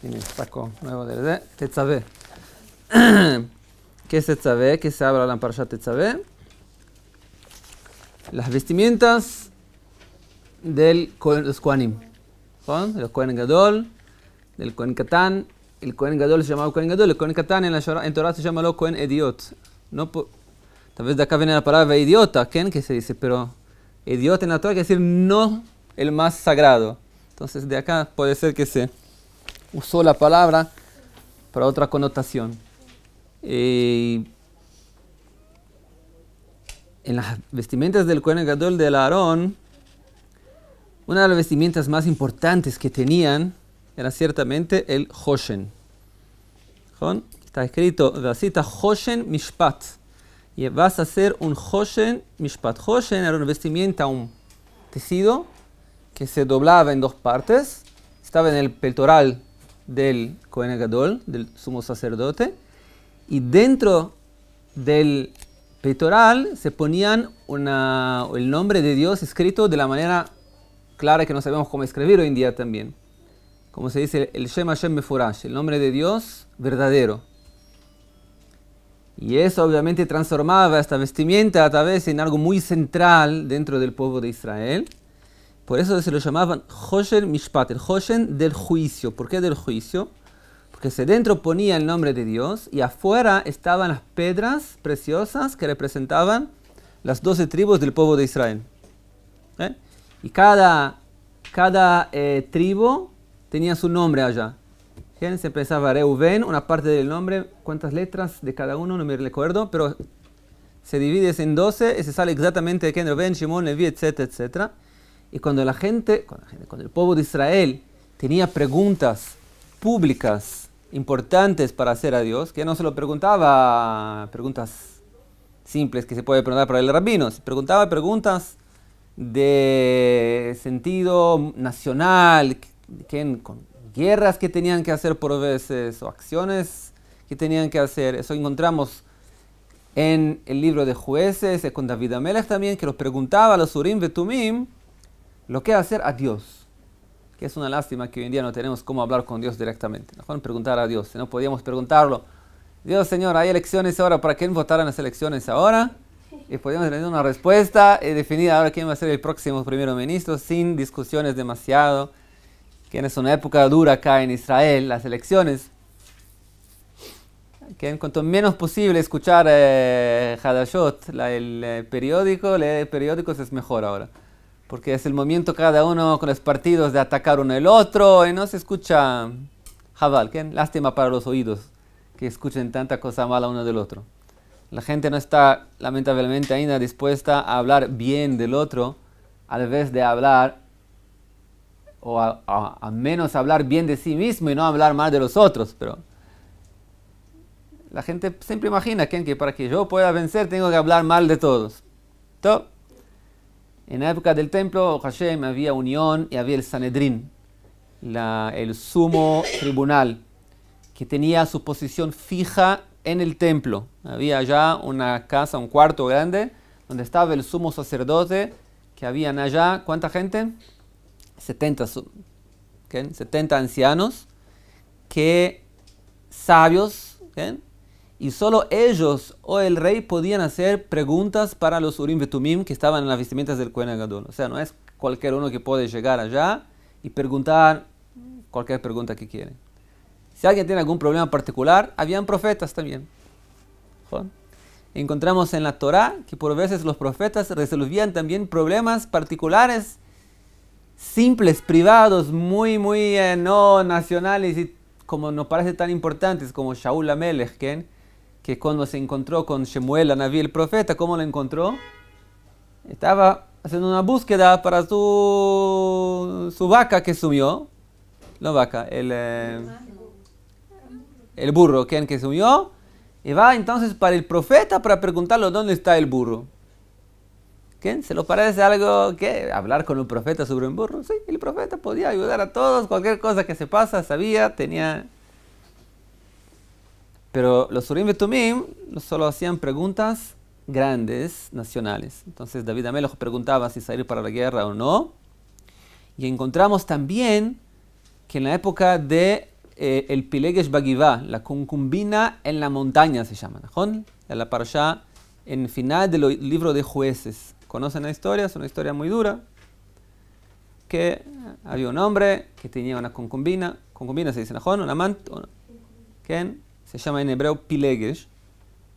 Tiene saco nuevo de Tetzaveh. ¿Qué es Tetzaveh? ¿Qué se habla en la Parashat Tetzaveh? Las vestimentas de los Kohanim. El Kohen Gadol, del Kohen Katán. El Kohen Gadol se llamaba Kohen Gadol. El Kohen Katán en Torah se llama lo Kohen Ediot. No, tal vez de acá viene la palabra idiota, que se dice, pero idiota en la Torah quiere decir no el más sagrado. Entonces de acá puede ser que se usó la palabra para otra connotación. En las vestimentas del Kohen Gadol del Aarón, una de las vestimentas más importantes que tenían era ciertamente el Hoshen. Está escrito, Vasita Hoshen Mishpat. Y vas a hacer un Hoshen Mishpat. Hoshen era una vestimenta, un tejido que se doblaba en dos partes. Estaba en el pectoral del Kohen Gadol, del sumo sacerdote. Y dentro del pectoral se ponían el nombre de Dios escrito de la manera clara que no sabemos cómo escribir hoy en día también. Como se dice, el Shem Hashem Mefurash, el nombre de Dios verdadero. Y eso obviamente transformaba esta vestimenta a través en algo muy central dentro del pueblo de Israel. Por eso se lo llamaban Hoshen Mishpat, el Hoshen del juicio. ¿Por qué del juicio? Porque dentro ponía el nombre de Dios y afuera estaban las piedras preciosas que representaban las 12 tribus del pueblo de Israel. Y cada tribu tenía su nombre allá. Se empezaba Reuben, una parte del nombre, cuántas letras de cada uno, no me recuerdo, pero se divide en 12 y se sale exactamente de quién, Reuben, Shimon, Leví, etcétera, etcétera. Y cuando el pueblo de Israel tenía preguntas públicas importantes para hacer a Dios, que no se lo preguntaba preguntas simples que se puede preguntar para el rabino, se preguntaba preguntas de sentido nacional, con guerras que tenían que hacer por veces, o acciones que tenían que hacer. Eso encontramos en el libro de Jueces, con David Amelech también, que los preguntaba a los Urim y Tumim lo que hacer a Dios. Que es una lástima que hoy en día no tenemos cómo hablar con Dios directamente. No preguntar a Dios, no podíamos preguntarlo. Dios, Señor, hay elecciones ahora, ¿para quién votaran las elecciones ahora? Y podíamos tener una respuesta definida ahora quién va a ser el próximo primer ministro, sin discusiones demasiado. Que es una época dura acá en Israel, las elecciones. Que en cuanto menos posible escuchar Hadashot, el periódico, leer periódicos es mejor ahora. Porque es el momento cada uno con los partidos de atacar uno al otro y no se escucha Jabal. Lástima para los oídos que escuchen tanta cosa mala uno del otro. La gente no está lamentablemente ainda dispuesta a hablar bien del otro, a vez de hablar o a menos hablar bien de sí mismo y no hablar mal de los otros. Pero la gente siempre imagina que para que yo pueda vencer tengo que hablar mal de todos. Entonces, en la época del templo, Hashem, había unión y había el Sanedrín, el sumo tribunal, que tenía su posición fija en el templo. Había allá una casa, un cuarto grande, donde estaba el sumo sacerdote, que habían allá, ¿cuánta gente? 70 ancianos, sabios, y solo ellos o el rey podían hacer preguntas para los Urim y Tumim que estaban en las vestimentas del Kohen Gadol. O sea, no es cualquier uno que puede llegar allá y preguntar cualquier pregunta que quiere. Si alguien tiene algún problema particular, habían profetas también. Encontramos en la Torah que por veces los profetas resolvían también problemas particulares, simples, privados, muy no nacionales y como nos parece tan importantes, como Shaul Amelech, que cuando se encontró con Shemuel Anaví, el profeta, ¿cómo lo encontró? Estaba haciendo una búsqueda para su vaca que sumió. No vaca, el burro que sumió. Y va entonces para el profeta para preguntarle dónde está el burro. ¿Se lo parece algo que hablar con un profeta sobre un burro? Sí, el profeta podía ayudar a todos, cualquier cosa que se pasa, sabía, tenía. Pero los Urim y Tumim solo hacían preguntas grandes, nacionales. Entonces David Amelech preguntaba si salir para la guerra o no. Y encontramos también que en la época de el Pilegesh Bagivá, la concubina en la montaña se llama, ¿no? La parashá en el final del libro de Jueces. ¿Conocen la historia? Es una historia muy dura. Que había un hombre que tenía una concubina se dice, ¿no? Un amante, que se llama en hebreo Pilegesh,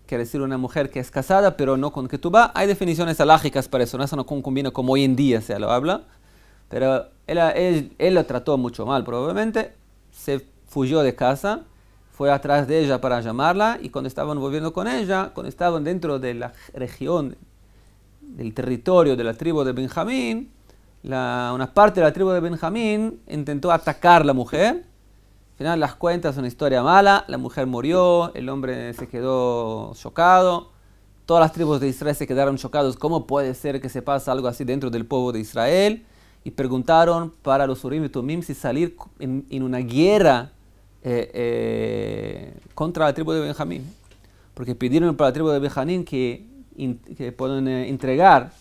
quiere decir una mujer que es casada, pero no con ketubá. Hay definiciones alágicas para eso, no es una concubina como hoy en día se lo habla, pero él lo trató mucho mal, probablemente. Se fugió de casa, fue atrás de ella para llamarla, y cuando estaban volviendo con ella, cuando estaban dentro de la región, del territorio de la tribu de Benjamín, una parte de la tribu de Benjamín intentó atacar a la mujer. Al final las cuentas es una historia mala, la mujer murió, el hombre se quedó chocado, todas las tribus de Israel se quedaron chocados, ¿cómo puede ser que se pase algo así dentro del pueblo de Israel? Y preguntaron para los Urim y Tumim si salir en una guerra contra la tribu de Benjamín, porque pidieron para la tribu de Benjamín que puedan entregar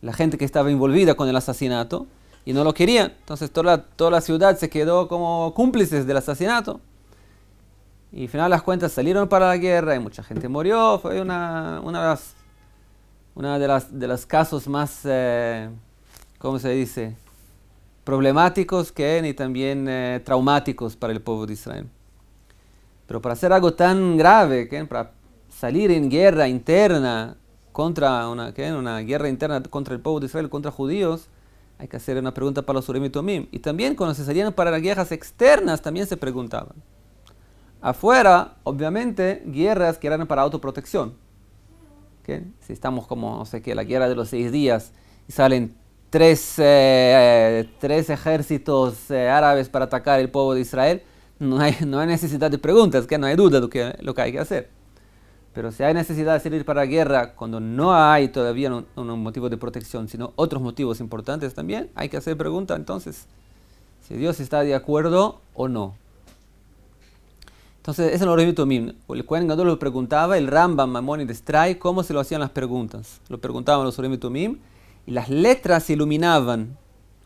la gente que estaba envolvida con el asesinato, y no lo querían. Entonces toda la ciudad se quedó como cómplices del asesinato. Y al final las cuentas salieron para la guerra y mucha gente murió. Fue una de los casos más, ¿cómo se dice?, problemáticos y también traumáticos para el pueblo de Israel. Pero para hacer algo tan grave, para salir en guerra interna contra una guerra interna contra el pueblo de Israel, contra judíos, hay que hacer una pregunta para los Urim y Tumim. Y también cuando se salían para las guerras externas, también se preguntaban. Afuera, obviamente, guerras que eran para autoprotección. Si estamos como, no sé qué, la guerra de los 6 días, y salen tres ejércitos árabes para atacar el pueblo de Israel, no hay necesidad de preguntas, no hay duda de lo que hay que hacer. Pero si hay necesidad de salir para la guerra cuando no hay todavía un motivo de protección, sino otros motivos importantes también, hay que hacer preguntas entonces si Dios está de acuerdo o no. Entonces, eso es el Urim y Tumim. El Kohen Gadol lo preguntaba, el Rambam, Maimónides trae cómo se lo hacían las preguntas. Lo preguntaban los Urim y Tumim, y las letras se iluminaban,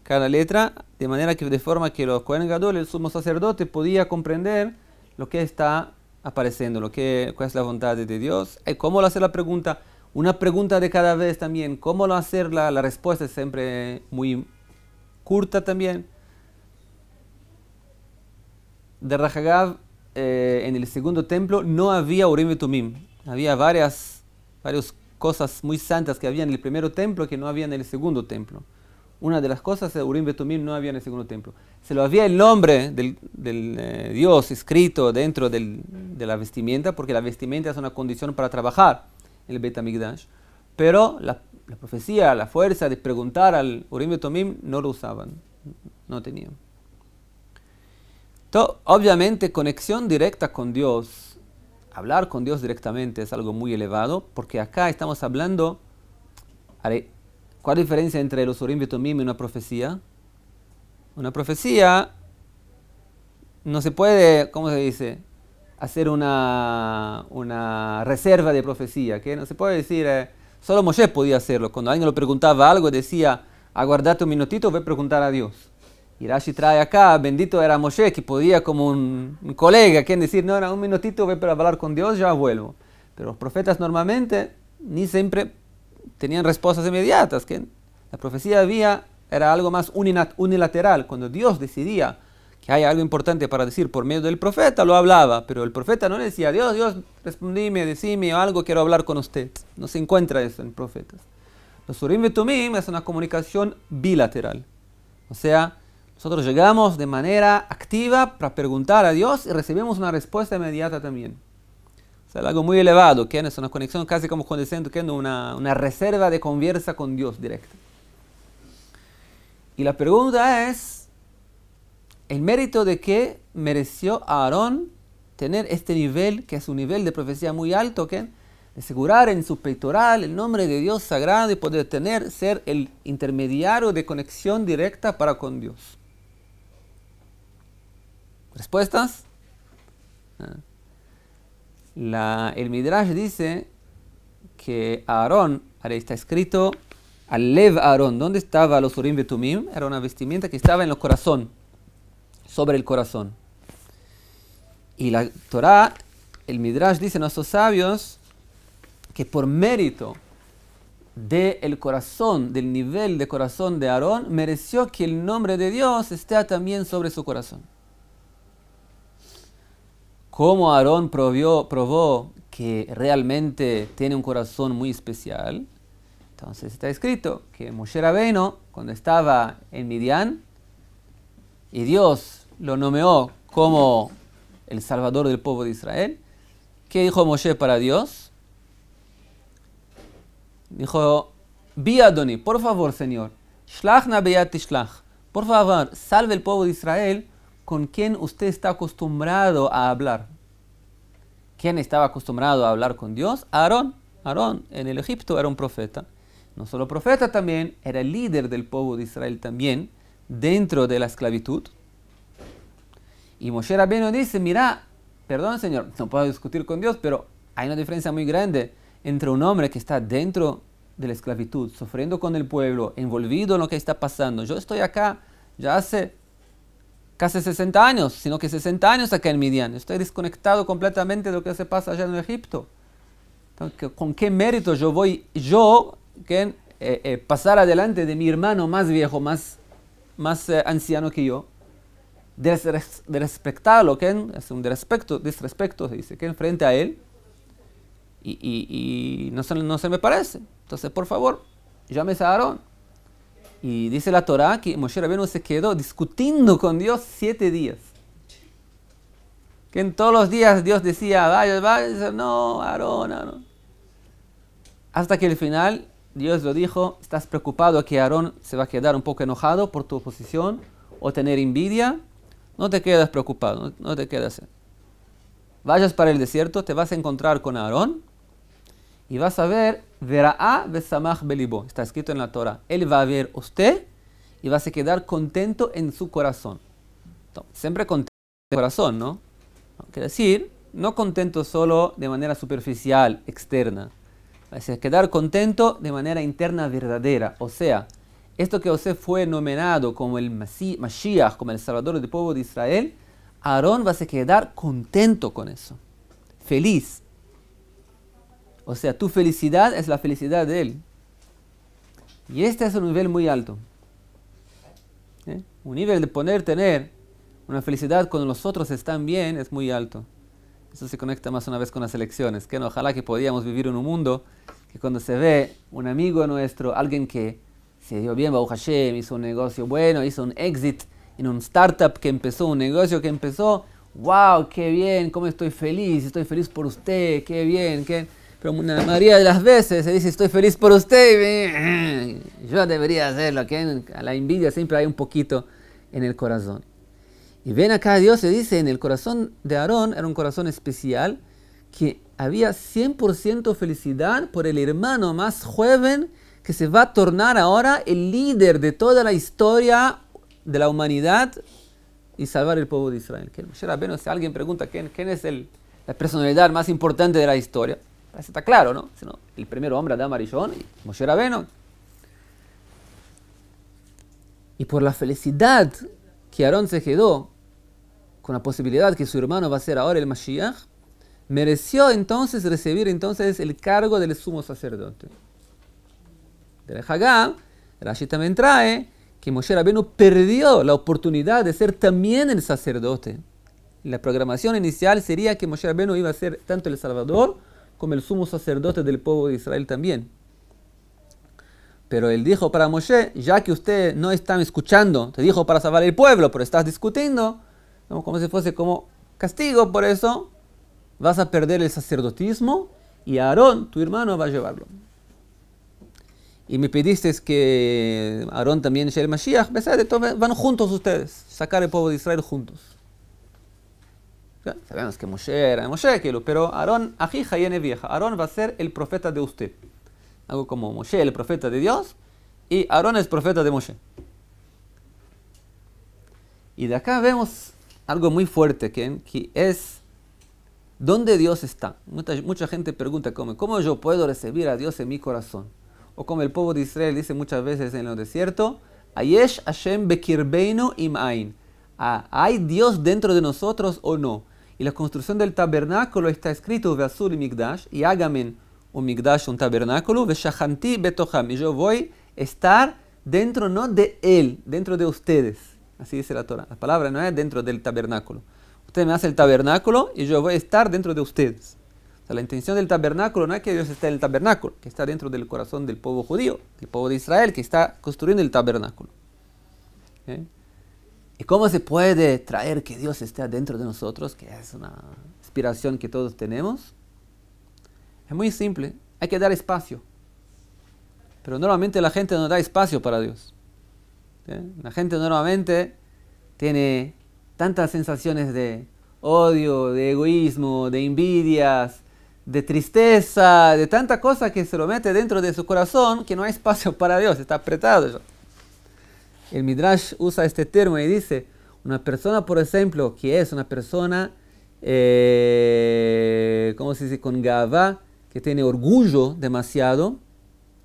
cada letra, de forma que los Kohen Gadol, el sumo sacerdote, podía comprender lo que está apareciendo, cuál es la voluntad de Dios. ¿Cómo lo hacer la pregunta? Una pregunta de cada vez también. ¿Cómo lo hacer la respuesta? Es siempre muy corta también. De Rajagav, en el segundo templo no había Urim y Tumim. Había varias cosas muy santas que había en el primer templo que no había en el segundo templo. Una de las cosas de Urim y Tumim no había en el segundo templo. Se lo había el nombre del Dios escrito dentro de la vestimenta, porque la vestimenta es una condición para trabajar en el Beit HaMikdash. Pero la profecía, la fuerza de preguntar al Urim y Tumim no lo usaban, no tenían. Obviamente, conexión directa con Dios, hablar con Dios directamente es algo muy elevado, porque acá estamos hablando. ¿Cuál es la diferencia entre los Urim y Tumim y una profecía? Una profecía no se puede, ¿cómo se dice?, hacer una reserva de profecía. No se puede decir, solo Moshe podía hacerlo. Cuando alguien le preguntaba algo, decía, aguardate un minutito, voy a preguntar a Dios. Y Rashi trae acá, bendito era Moshe, que podía como un colega, decir, no, era un minutito, voy a hablar con Dios, ya vuelvo. Pero los profetas normalmente ni siempre tenían respuestas inmediatas. La profecía era algo más unilateral. Cuando Dios decidía que hay algo importante para decir por medio del profeta, lo hablaba. Pero el profeta no le decía, Dios, respondime, decime algo, quiero hablar con usted. No se encuentra eso en profetas. Los Urim y Tumim es una comunicación bilateral. O sea, nosotros llegamos de manera activa para preguntar a Dios y recibimos una respuesta inmediata también. O sea, algo muy elevado, es una conexión casi como condescendente, una reserva de conversa con Dios directa. Y la pregunta es, el mérito de que mereció a Aarón tener este nivel, que es un nivel de profecía muy alto, de asegurar en su peitoral el nombre de Dios sagrado y poder ser el intermediario de conexión directa para con Dios. ¿Respuestas? El Midrash dice que Aarón, está escrito al Lev Aarón. ¿Dónde estaba los Urim y Tumim? Era una vestimenta que estaba en el corazón, sobre el corazón. Y la Torah, el Midrash dice, nuestros sabios, que por mérito del corazón, del nivel de corazón de Aarón, mereció que el nombre de Dios esté también sobre su corazón. Como Aarón probó que realmente tiene un corazón muy especial, entonces está escrito que Moshe Rabbeinu, cuando estaba en Midian, y Dios lo nomeó como el salvador del pueblo de Israel, ¿qué dijo Moshe para Dios? Dijo, Bi Adoni, por favor, Señor, Shlach na beyat tishlach, por favor, salve el pueblo de Israel con quien usted está acostumbrado a hablar. ¿Quién estaba acostumbrado a hablar con Dios? Aarón. Aarón en el Egipto era un profeta. No solo profeta, también era el líder del pueblo de Israel también, dentro de la esclavitud. Y Moshe Rabbeinu dice, mira, perdón Señor, no puedo discutir con Dios, pero hay una diferencia muy grande entre un hombre que está dentro de la esclavitud, sufriendo con el pueblo, envolvido en lo que está pasando. Yo estoy acá ya hace casi 60 años, sino que 60 años acá en Midian. Estoy desconectado completamente de lo que se pasa allá en Egipto. Entonces, ¿con qué mérito yo voy pasar adelante de mi hermano más viejo, más anciano que yo? De respetarlo, es un desrespecto, se dice, que frente a él, y no se me parece. Entonces, por favor, llámese a Aarón. Y dice la Torah que Moshe Rabbeinu se quedó discutiendo con Dios 7 días. Que en todos los días Dios decía, vaya, no, Aarón. Hasta que al final Dios lo dijo, estás preocupado que Aarón se va a quedar un poco enojado por tu oposición o tener envidia. No te quedas preocupado, no te quedas. Vayas para el desierto, te vas a encontrar con Aarón y vas a ver, Vera'á besamach belibo. Está escrito en la Torah. Él va a ver a usted y vas a quedar contento en su corazón. Entonces, siempre contento en el corazón, ¿no? Quiere decir, no contento solo de manera superficial, externa. Vas a quedar contento de manera interna verdadera. O sea, esto que usted fue nominado como el Mashiach, como el Salvador del pueblo de Israel, Aarón va a quedar contento con eso. Feliz. O sea, tu felicidad es la felicidad de él. Y este es un nivel muy alto. Un nivel de tener una felicidad cuando los otros están bien es muy alto. Eso se conecta más una vez con las elecciones. Que ojalá que podíamos vivir en un mundo que cuando se ve un amigo nuestro, alguien que se dio bien, Baruch Hashem, hizo un negocio bueno, hizo un exit en un startup que empezó, un negocio que empezó, wow, qué bien, cómo estoy feliz por usted, qué bien, Pero una mayoría de las veces se dice, estoy feliz por usted, yo debería hacerlo, que a la envidia siempre hay un poquito en el corazón. Y ven acá, Dios se dice, en el corazón de Aarón era un corazón especial, que había 100% felicidad por el hermano más joven que se va a tornar ahora el líder de toda la historia de la humanidad y salvar el pueblo de Israel. Si alguien pregunta quién es la personalidad más importante de la historia, está claro, ¿no? Sino el primer hombre, Adam Arishon, y Moshe Rabbeinu. Y por la felicidad que Aarón se quedó con la posibilidad que su hermano va a ser ahora el Mashiach, mereció entonces recibir el cargo del sumo sacerdote. De Hagá, Rashi también trae que Moshe Rabbeinu perdió la oportunidad de ser también el sacerdote. La programación inicial sería que Moshe Rabbeinu iba a ser tanto el Salvador como el sumo sacerdote del pueblo de Israel también. Pero él dijo para Moshe, ya que usted no está escuchando, te dijo para salvar el pueblo, pero estás discutiendo, ¿no? Como si fuese como castigo por eso, vas a perder el sacerdotismo y Aarón, tu hermano, va a llevarlo. Y me pediste que Aarón también sea el Mashiach, van juntos ustedes, sacar el pueblo de Israel juntos. Sabemos que Moshe era Moshe, pero Aarón, Ajija y vieja, Aarón va a ser el profeta de usted. Algo como Moshe, el profeta de Dios, y Aarón es profeta de Moshe. Y de acá vemos algo muy fuerte, que es dónde Dios está. Mucha gente pregunta, ¿cómo yo puedo recibir a Dios en mi corazón? O como el pueblo de Israel dice muchas veces en el desierto, Ayesh Hashem bekirbeinu im ain. ¿Hay Dios dentro de nosotros o no? Y la construcción del tabernáculo está escrito, Ve'asur Migdash, y hágame un Migdash, un tabernáculo, Ve'shachanti betocham, y yo voy a estar dentro, no de él, dentro de ustedes. Así dice la Torah. La palabra no es dentro del tabernáculo. Usted me hace el tabernáculo y yo voy a estar dentro de ustedes. O sea, la intención del tabernáculo no es que Dios esté en el tabernáculo, que está dentro del corazón del pueblo judío, del pueblo de Israel, que está construyendo el tabernáculo. ¿Okay? ¿Y cómo se puede traer que Dios esté dentro de nosotros, que es una aspiración que todos tenemos? Es muy simple, hay que dar espacio. Pero normalmente la gente no da espacio para Dios. ¿Sí? La gente normalmente tiene tantas sensaciones de odio, de egoísmo, de envidias, de tristeza, de tanta cosa que se lo mete dentro de su corazón que no hay espacio para Dios, está apretado ya. El Midrash usa este término y dice, una persona, por ejemplo, que es una persona, ¿cómo se dice? Con gavá, que tiene orgullo demasiado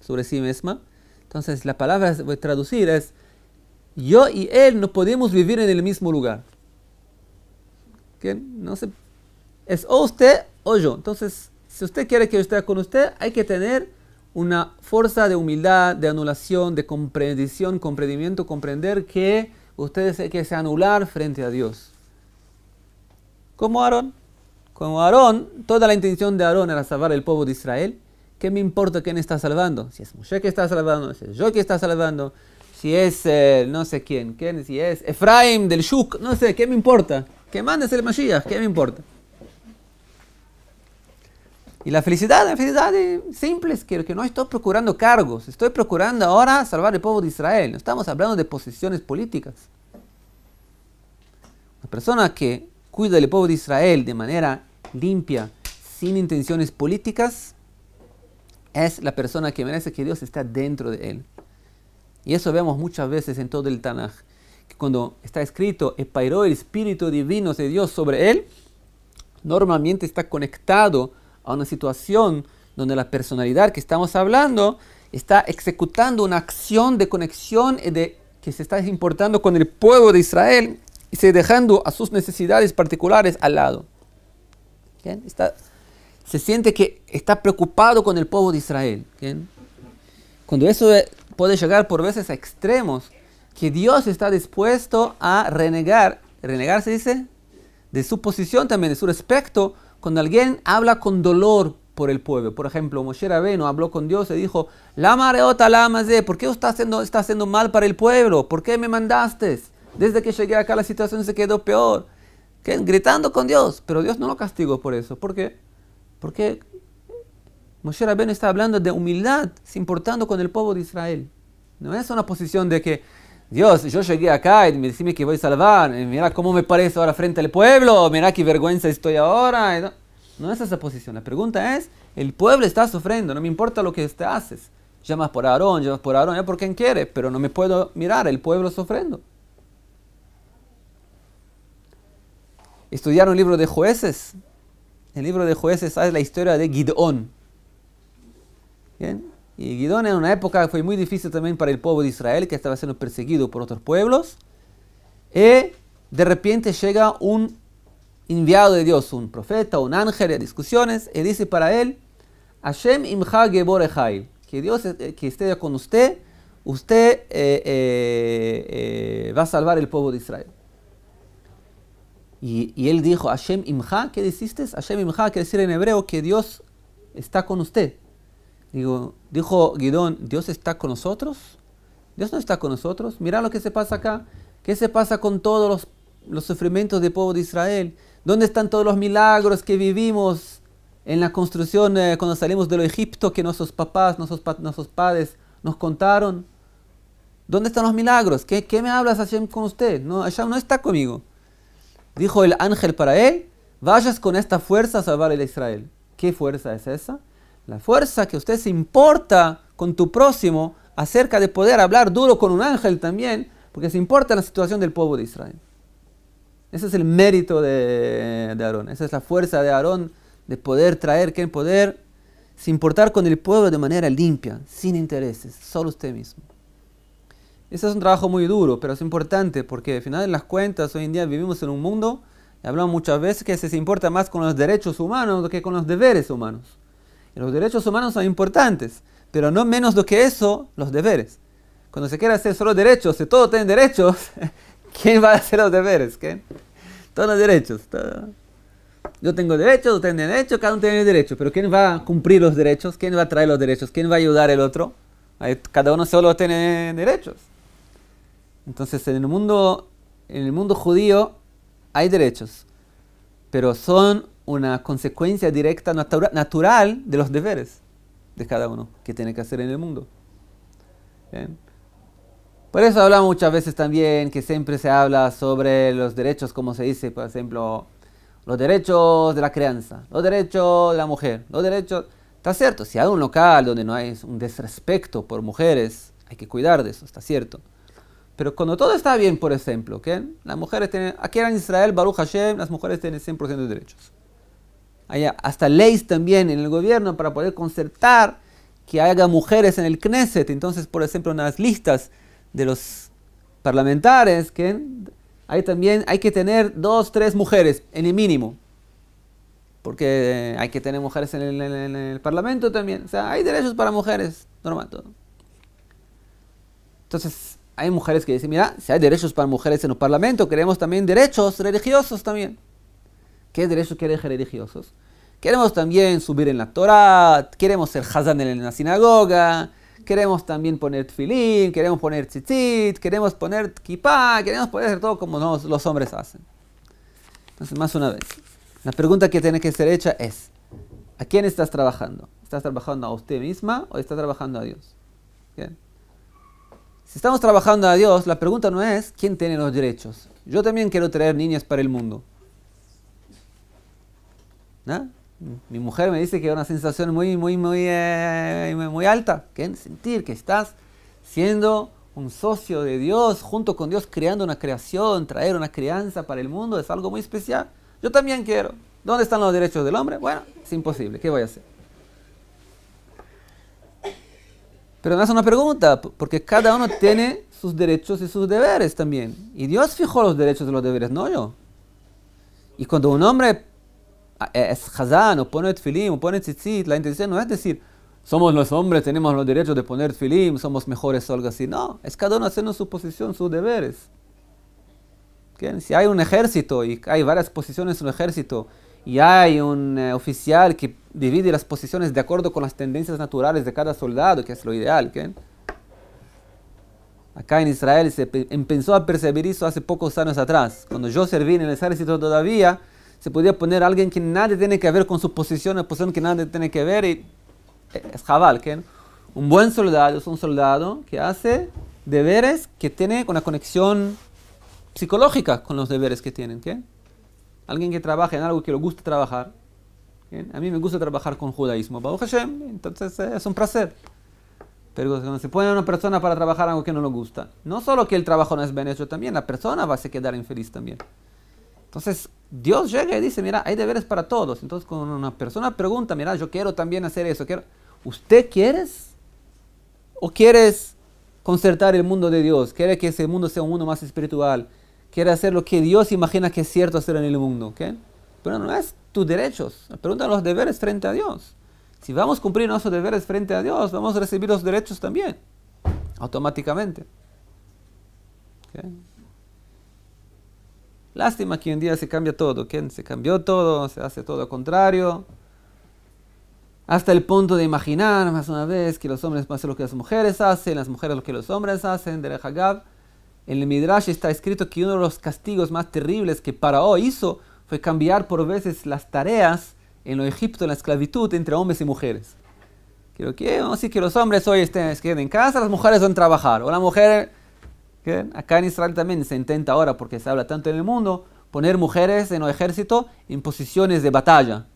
sobre sí misma. Entonces la palabra, voy a traducir, es, yo y él no podemos vivir en el mismo lugar. ¿Qué? No sé, es o usted o yo. Entonces, si usted quiere que yo esté con usted, hay que tener una fuerza de humildad, de anulación, de comprensión, comprendimiento, comprender que ustedes hay que se anular frente a Dios. Como Aarón. Como Aarón, toda la intención de Aarón era salvar el pueblo de Israel. ¿Qué me importa quién está salvando? Si es Moshe que está salvando, si es yo que está salvando, si es no sé quién, si es Efraim del Shuk, no sé, ¿qué me importa? Que mandes el Mashiach, ¿qué me importa? Y la felicidad es simple, es que no estoy procurando cargos, estoy procurando ahora salvar el pueblo de Israel. No estamos hablando de posiciones políticas. Una persona que cuida del pueblo de Israel de manera limpia, sin intenciones políticas, es la persona que merece que Dios esté dentro de él. Y eso vemos muchas veces en todo el Tanaj, que cuando está escrito, epairó el Espíritu Divino de Dios sobre él, normalmente está conectado a una situación donde la personalidad que estamos hablando está ejecutando una acción de conexión que se está importando con el pueblo de Israel y se dejando a sus necesidades particulares al lado. ¿Bien? Se siente que está preocupado con el pueblo de Israel. ¿Bien? Cuando eso puede llegar por veces a extremos, que Dios está dispuesto a renegar se dice, de su posición también, de su respecto, cuando alguien habla con dolor por el pueblo. Por ejemplo, Moshe Rabbeinu habló con Dios y dijo, Lama reota lama ze, ¿por qué está haciendo mal para el pueblo? ¿Por qué me mandaste? Desde que llegué acá la situación se quedó peor. ¿Qué? Gritando con Dios, pero Dios no lo castigó por eso. ¿Por qué? Porque Moshe Rabbeinu está hablando de humildad, se importando con el pueblo de Israel. No es una posición de que, Dios, yo llegué acá y me decime que voy a salvar, mira cómo me parece ahora frente al pueblo, mira qué vergüenza estoy ahora. No es esa posición. La pregunta es, el pueblo está sufriendo, no me importa lo que usted haces. Llamas por Aarón, ya por quien quiere, pero no me puedo mirar, el pueblo sufriendo. Estudiaron el libro de Jueces. El libro de Jueces es la historia de Gideón. ¿Bien? Y Gideón en una época fue muy difícil también para el pueblo de Israel, que estaba siendo perseguido por otros pueblos. Y de repente llega un enviado de Dios, un profeta, un ángel, de discusiones, y dice para él, Hashem imcha gebor echai, que Dios que esté con usted, va a salvar el pueblo de Israel. Y él dijo, Hashem imcha, ¿qué dijiste? Hashem imcha quiere decir en hebreo que Dios está con usted. Dijo Gideón, ¿Dios está con nosotros? Dios no está con nosotros. Mira lo que se pasa acá. ¿Qué se pasa con todos los sufrimientos del pueblo de Israel? ¿Dónde están todos los milagros que vivimos en la construcción cuando salimos del Egipto que nuestros papás, nuestros padres nos contaron? ¿Dónde están los milagros? ¿Qué me hablas, Hashem, con usted? No, Hashem no está conmigo. Dijo el ángel para él, vayas con esta fuerza a salvar a Israel. ¿Qué fuerza es esa? La fuerza que usted se importa con tu próximo acerca de poder hablar duro con un ángel también, porque se importa la situación del pueblo de Israel. Ese es el mérito de Aarón. Esa es la fuerza de Aarón de poder traer, que poder se importar con el pueblo de manera limpia, sin intereses, solo usted mismo. Ese es un trabajo muy duro, pero es importante porque al final de las cuentas hoy en día vivimos en un mundo Hablamos muchas veces que se importa más con los derechos humanos que con los deberes humanos. Y los derechos humanos son importantes, pero no menos do que eso, los deberes. Cuando se quiere hacer solo derechos, si todos tienen derechos, ¿quién va a hacer los deberes? ¿Quién? Todos los derechos. Yo tengo derechos, tú tienes derechos, cada uno tiene derechos. Pero ¿quién va a cumplir los derechos? ¿Quién va a traer los derechos? ¿Quién va a ayudar al otro? Cada uno solo tiene derechos. Entonces en el mundo judío hay derechos, pero son una consecuencia directa, natural de los deberes de cada uno que tiene que hacer en el mundo. ¿Bien? Por eso hablamos muchas veces también que siempre se habla sobre los derechos, como se dice, por ejemplo, los derechos de la crianza, los derechos de la mujer, los derechos... Está cierto, si hay un local donde no hay un desrespeto por mujeres, hay que cuidar de eso, está cierto. Pero cuando todo está bien, por ejemplo, ¿qué? Las mujeres tienen, aquí en Israel, Baruch Hashem, las mujeres tienen 100% de derechos. Hay hasta leyes también en el gobierno para poder concertar que haya mujeres en el Knesset. Entonces, por ejemplo, en las listas de los parlamentarios, ¿qué? Hay que tener 2, 3 mujeres en el mínimo. Porque hay que tener mujeres en el Parlamento también. O sea, hay derechos para mujeres, normal todo. Entonces, hay mujeres que dicen, mira, si hay derechos para mujeres en el Parlamento, queremos también derechos religiosos también. ¿Qué derechos quieren religiosos? Queremos también subir en la Torah, queremos ser hazán en la sinagoga, queremos también poner tefilín, queremos poner tzitzit, queremos poner kippah, queremos poder hacer todo como los hombres hacen. Entonces, más una vez, la pregunta que tiene que ser hecha es, ¿a quién estás trabajando? ¿Estás trabajando a usted misma o estás trabajando a Dios? ¿Bien? Si estamos trabajando a Dios, la pregunta no es quién tiene los derechos. Yo también quiero traer niñas para el mundo. ¿No? Mi mujer me dice que es una sensación muy alta. ¿Qué? Sentir que estás siendo un socio de Dios, junto con Dios, creando una creación, traer una crianza para el mundo, es algo muy especial. Yo también quiero. ¿Dónde están los derechos del hombre? Bueno, es imposible. ¿Qué voy a hacer? Pero no es una pregunta, porque cada uno tiene sus derechos y sus deberes también. Y Dios fijó los derechos y los deberes, no yo. Y cuando un hombre es hazán, o pone tefilín, o pone tzitzit, la intención no es decir, somos los hombres, tenemos los derechos de poner tefilín, somos mejores o algo así. No, es cada uno haciendo su posición, sus deberes. ¿Okay? Si hay un ejército y hay varias posiciones en un ejército, y hay un oficial que divide las posiciones de acuerdo con las tendencias naturales de cada soldado, que es lo ideal. ¿Okay? Acá en Israel se empezó a percibir eso hace pocos años atrás. Cuando yo serví en el ejército todavía, se podía poner a alguien que nada tiene que ver con su posición, una posición que nada tiene que ver, y es jabal. ¿Okay? Un buen soldado es un soldado que hace deberes que tiene una conexión psicológica con los deberes que tienen. ¿Okay? Alguien que trabaja en algo que le gusta trabajar. ¿Okay? A mí me gusta trabajar con judaísmo, Baruch Hashem, entonces es un placer. Pero cuando se pone a una persona para trabajar algo que no le gusta, no solo que el trabajo no es bien hecho, también la persona va a se quedar infeliz también. Entonces Dios llega y dice, mira, hay deberes para todos. Entonces cuando una persona pregunta, mira, yo quiero también hacer eso, ¿usted quieres? ¿O quieres concertar el mundo de Dios? ¿Quiere que ese mundo sea un mundo más espiritual? ¿Quiere hacer lo que Dios imagina que es cierto hacer en el mundo? ¿Okay? Pero no es tus derechos. Preguntan los deberes frente a Dios. Si vamos a cumplir nuestros deberes frente a Dios, vamos a recibir los derechos también, automáticamente. ¿Okay? Lástima que hoy en día se cambia todo. ¿Okay? Se cambió todo, se hace todo lo contrario. Hasta el punto de imaginar, más una vez, que los hombres van a hacer lo que las mujeres hacen, las mujeres lo que los hombres hacen, derech hagav. En el Midrash está escrito que uno de los castigos más terribles que Faraón hizo fue cambiar por veces las tareas en Egipto, en la esclavitud, entre hombres y mujeres. Creo que vamos a decir que los hombres hoy queden en casa, las mujeres van a trabajar. O la mujer, ¿qué? Acá en Israel también se intenta ahora, porque se habla tanto en el mundo, poner mujeres en el ejército en posiciones de batalla.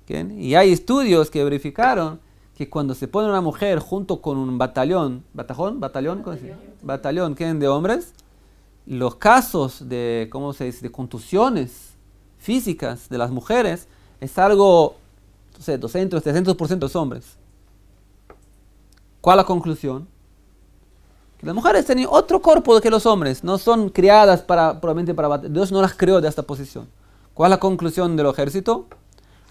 ¿Okay? Y hay estudios que verificaron que cuando se pone una mujer junto con un batallón ¿qué? De hombres, los casos de, ¿cómo se dice?, de contusiones físicas de las mujeres es algo, no sé, 200, 300% de hombres. ¿Cuál es la conclusión? Que las mujeres tienen otro cuerpo que los hombres, no son criadas probablemente para batallar. Dios no las creó de esta posición. ¿Cuál es la conclusión del ejército?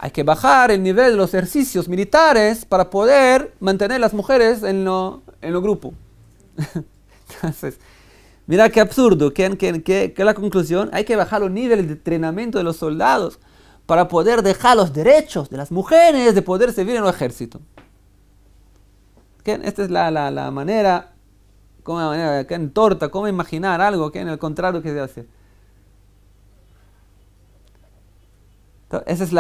Hay que bajar el nivel de los ejercicios militares para poder mantener las mujeres en lo grupo. Entonces, mira qué absurdo. ¿Qué es la conclusión? Hay que bajar los niveles de entrenamiento de los soldados para poder dejar los derechos de las mujeres de poder servir en el ejército. Esta es la manera, en torta, cómo imaginar algo que en el contrario que se hace. Eso es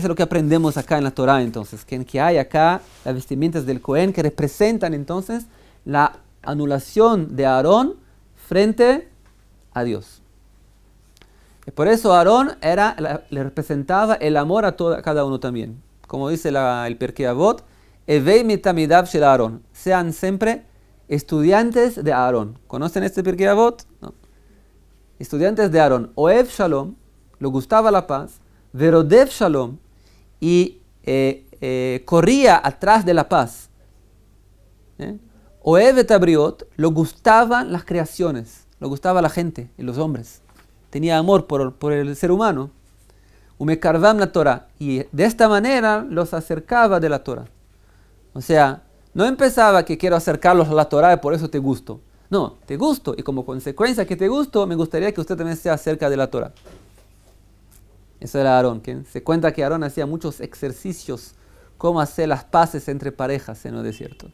lo que aprendemos acá en la Torah, entonces, que hay acá las vestimentas del Cohen que representan entonces la anulación de Aarón frente a Dios. Y por eso Aarón le representaba el amor a cada uno también. Como dice el Pirkei Avot, Evei mitamidav shel Aarón, sean siempre estudiantes de Aarón. ¿Conocen este Pirkei Avot? No. Estudiantes de Aarón. Oev Shalom, le gustaba la paz. Verodev Shalom, y corría atrás de la paz. Oev et Abriot, le gustaban las creaciones, le gustaba la gente y los hombres. Tenía amor por el ser humano. Umekarvam la Torah, y de esta manera los acercaba de la Torah. O sea, no empezaba que quiero acercarlos a la Torah y por eso te gusto. No, te gusto, y como consecuencia que te gusto, me gustaría que usted también esté cerca de la Torah. Eso era Aarón. Se cuenta que Aarón hacía muchos ejercicios, cómo hacer las paces entre parejas en el desierto.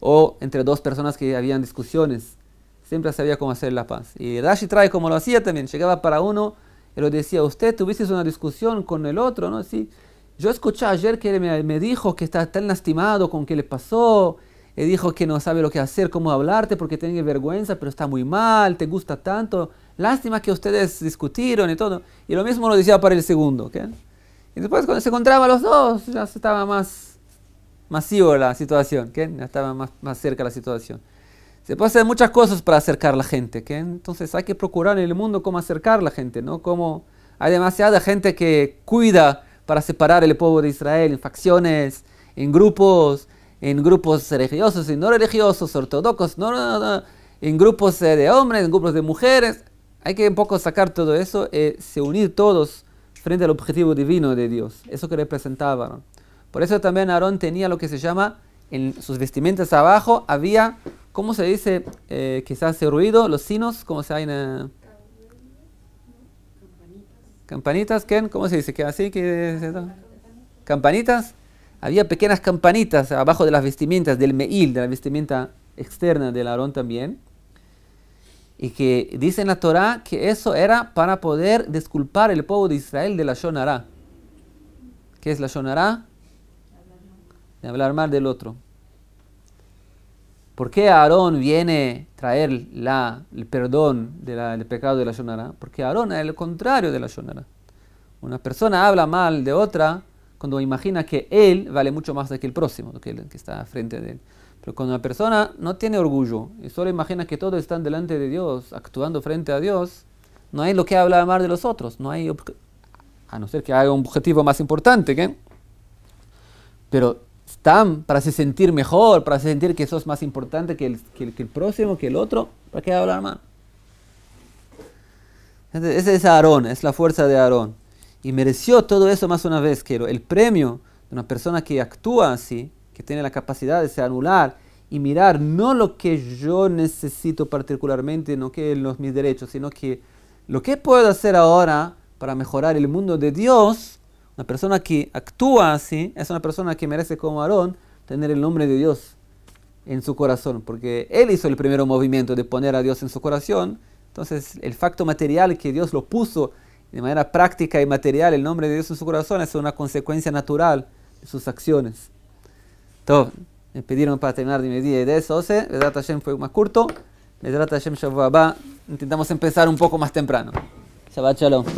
O entre dos personas que habían discusiones. Siempre sabía cómo hacer la paz. Y Rashi trae como lo hacía también. Llegaba para uno y le decía, usted tuviste una discusión con el otro, ¿no? Sí. Yo escuché ayer que me dijo que está tan lastimado con qué le pasó. Y dijo que no sabe lo que hacer, cómo hablarte porque tiene vergüenza, pero está muy mal, te gusta tanto. Lástima que ustedes discutieron y todo. Y lo mismo lo decía para el segundo. ¿Okay? Y después cuando se encontraban los dos, ya estaba más masivo la situación. ¿Okay? Ya estaba más cerca la situación. Se puede hacer muchas cosas para acercar a la gente. ¿Okay? Entonces hay que procurar en el mundo cómo acercar a la gente. ¿No? Como hay demasiada gente que cuida para separar el pueblo de Israel en facciones, en grupos religiosos y no religiosos, ortodoxos, en grupos de hombres, en grupos de mujeres. Hay que un poco sacar todo eso y se unir todos frente al objetivo divino de Dios. Eso que representaba, ¿no? Por eso también Aarón tenía lo que se llama, en sus vestimentas abajo, había, ¿cómo se dice? Que se hace ruido, los sinos, ¿cómo se llama? Campanitas, ¿qué? ¿Cómo se dice? ¿Qué así? ¿Campanitas? Había pequeñas campanitas abajo de las vestimentas del Meil, de la vestimenta externa del Aarón también. Y que dice en la Torah que eso era para poder disculpar el pueblo de Israel de la Lashon Hara. ¿Qué es la Lashon Hara? De hablar mal del otro. ¿Por qué Aarón viene a traer el perdón del pecado de la Lashon Hara? Porque Aarón es el contrario de la Lashon Hara. Una persona habla mal de otra cuando imagina que él vale mucho más que el próximo, que el que está frente de él. Pero cuando una persona no tiene orgullo y solo imagina que todos están delante de Dios, actuando frente a Dios, no hay lo que hablar mal de los otros. No hay, a no ser que haya un objetivo más importante. ¿Qué? Pero están para se sentir mejor, para sentir que sos más importante que el próximo, que el otro. ¿Para qué hablar mal? Ese es Aarón, es la fuerza de Aarón. Y mereció todo eso más una vez, que el premio de una persona que actúa así, que tiene la capacidad de se anular y mirar no lo que yo necesito particularmente, no que mis derechos, sino que lo que puedo hacer ahora para mejorar el mundo de Dios. Una persona que actúa así es una persona que merece, como Aarón, tener el nombre de Dios en su corazón, porque él hizo el primer movimiento de poner a Dios en su corazón. Entonces el facto material que Dios lo puso de manera práctica y material, el nombre de Dios en su corazón, es una consecuencia natural de sus acciones. Entonces, me pidieron para terminar de mi día y de eso, Bezrat Hashem fue más corto. Bezrat Hashem Shavua Haba intentamos empezar un poco más temprano. Shabbat Shalom.